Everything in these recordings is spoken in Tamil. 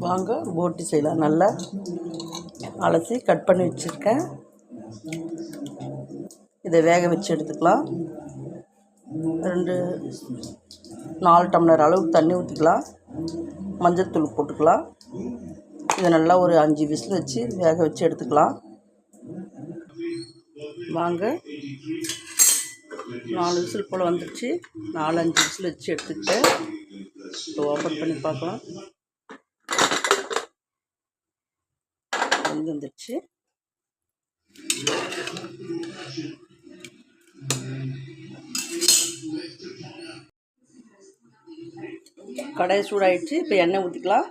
வாங்க போட்டி செய்யலாம். நல்லா அலசி கட் பண்ணி வச்சுருக்கேன். இதை வேக வச்சு எடுத்துக்கலாம். 4 டம்ளர் அளவுக்கு தண்ணி ஊற்றிக்கலாம். மஞ்சள்தூள் போட்டுக்கலாம். இதை நல்லா ஒரு 5 விசில் வச்சு வேக வச்சு எடுத்துக்கலாம். வாங்க 4 விசில் போல் வந்துடுச்சு. 4-5 விசில் வச்சு எடுத்துக்கிட்டேன். இப்போ ஓப்பன் பண்ணி பார்க்கலாம். வந்துடுச்சு. கடாய் சூடாயிடுச்சு. இப்போ எண்ணெய் ஊற்றிக்கலாம்.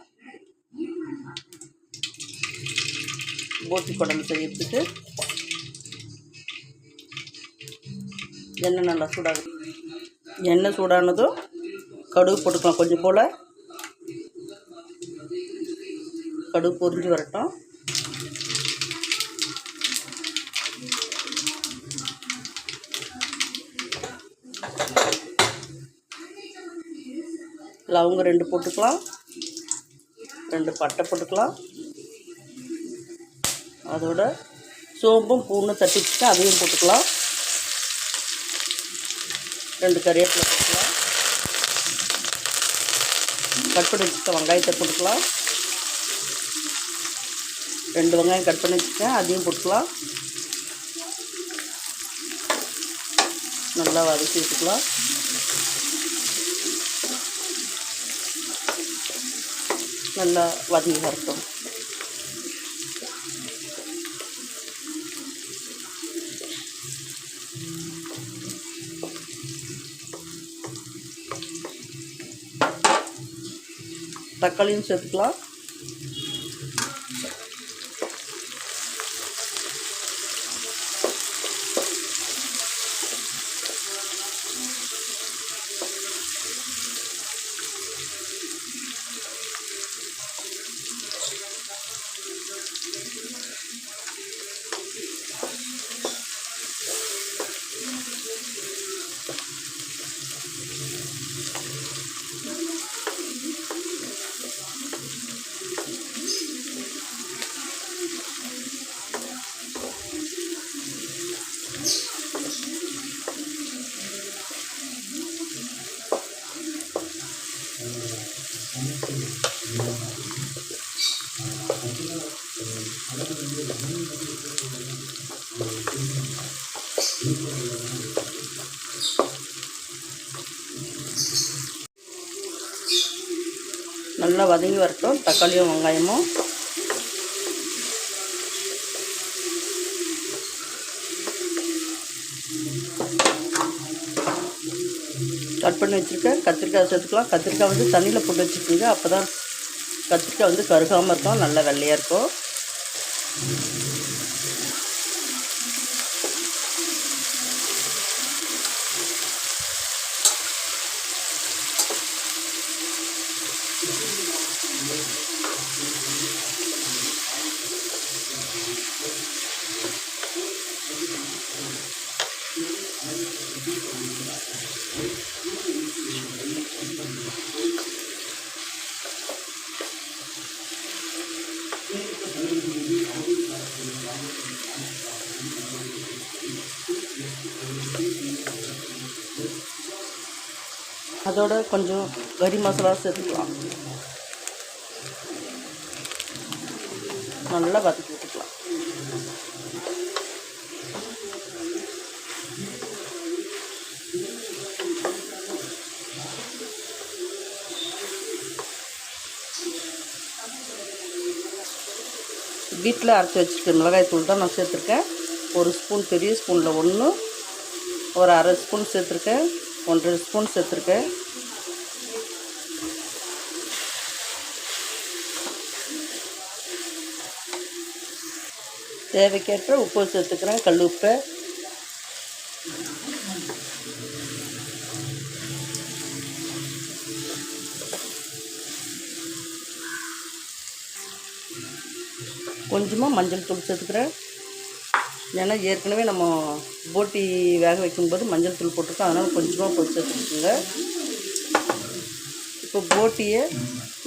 போட்டி குடம்பு செய்யறதுக்கு எண்ணெய் நல்லா சூடாகுது. எண்ணெய் சூடானதும் கடுகு போட்டுக்கலாம். கொஞ்சம் போல் கடுகு பொரிஞ்சு வரட்டும். லவங்கம் 2 போட்டுக்கலாம். 2 பட்டை போட்டுக்கலாம். அதோட சோம்பும் பூண்டும் தட்டி வச்சுட்டு அதையும் போட்டுக்கலாம். 2 கறிவேப்பிலை போட்டுக்கலாம். கட் பண்ணி வச்சுக்க வெங்காயத்தை போட்டுக்கலாம். 2 வெங்காயம் கட் பண்ணி வச்சுக்கேன், அதையும் போட்டுக்கலாம். நல்லா வதக்கி வச்சுக்கலாம். நல்லா வதங்கி வரட்டும். தக்காளியும் சேர்த்துக்கலாம். நல்லா வதங்கி வரட்டும். தக்காளியும் வெங்காயமும் கட் பண்ணி வச்சுருக்கேன். கத்திரிக்காய் சேர்த்துக்கலாம். கத்திரிக்காய் வந்து தண்ணியில் போட்டு வச்சுக்கோங்க. அப்போ தான் கத்திரிக்காய் வந்து கருகாமல் இருக்கும், நல்லா வெள்ளையாக இருக்கும். அதோட கொஞ்சம் கறி மசாலா சேர்த்துக்கலாம். நல்லா வதக்கி விட்டுக்கலாம். வீட்டில் அரைச்சி வச்சுருக்க மிளகாய் தூள் தான் நான் சேர்த்துருக்கேன். 1 ஸ்பூன், பெரிய ஸ்பூனில் 1, ஒரு அரை ஸ்பூன் சேர்த்துருக்கேன், 1.5 ஸ்பூன் சேர்த்துருக்கேன். தேவைக்கேற்ற உப்பு சேர்த்துக்கிறேன், கல் உப்பு. கொஞ்சமாக மஞ்சள் தூள் சேர்த்துக்கிறேன். ஏன்னா ஏற்கனவே நம்ம போட்டி வேக வைக்கும்போது மஞ்சள் தூள் போட்டிருக்கோம், அதனால் கொஞ்சமாக போட்டு சேர்த்துக்கோங்க. இப்போ போட்டியை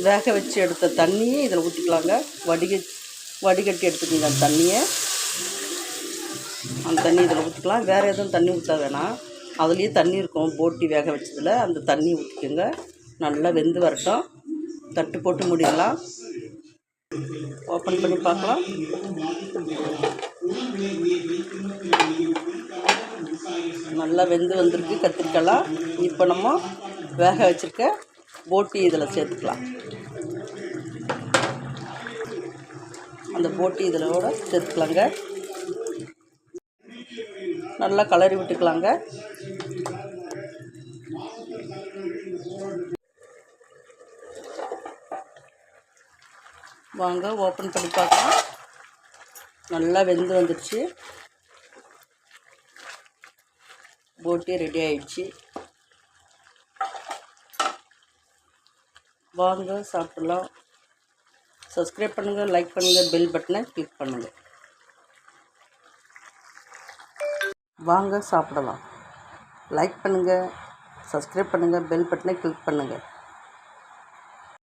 வேக வச்சு எடுத்த தண்ணியை இதில் ஊற்றிக்கலாங்க. வடிகட்டி எடுத்துக்கோங்க அந்த தண்ணியை. அந்த தண்ணி இதில் ஊற்றிக்கலாம். வேறு எதுவும் தண்ணி ஊற்ற வேணாம். அதுலேயே தண்ணி இருக்கும் போட்டி வேக வச்சதில். அந்த தண்ணி ஊற்றிக்கோங்க. நல்லா வெந்து வரட்டும். தட்டு போட்டு மூடிடலாம். ஓப்பன் பண்ணி பார்க்கலாம். நல்லா வெந்து வந்திருக்கு கத்திரிக்காய்லாம். இப்போ நம்ம வேக வச்சுருக்க போட்டி இதில் சேர்த்துக்கலாம். அந்த போட்டி இதிலோட சேர்த்துக்கலாங்க. நல்லா கலரி விட்டுக்கலாங்க. வாங்க ஓப்பன் பண்ணி பார்க்கலாம். நல்லா வெந்து வந்துடுச்சு. போட்டி ரெடி ஆயிடுச்சு. வாங்க சாப்பிடலாம். சப்ஸ்கிரைப் பண்ணுங்கள், லைக் பண்ணுங்கள், பெல் பட்டனை கிளிக் பண்ணுங்கள். வாங்க சாப்பிடலாம். லைக் பண்ணுங்கள், சப்ஸ்கிரைப் பண்ணுங்கள், பெல் பட்டனை கிளிக் பண்ணுங்கள்.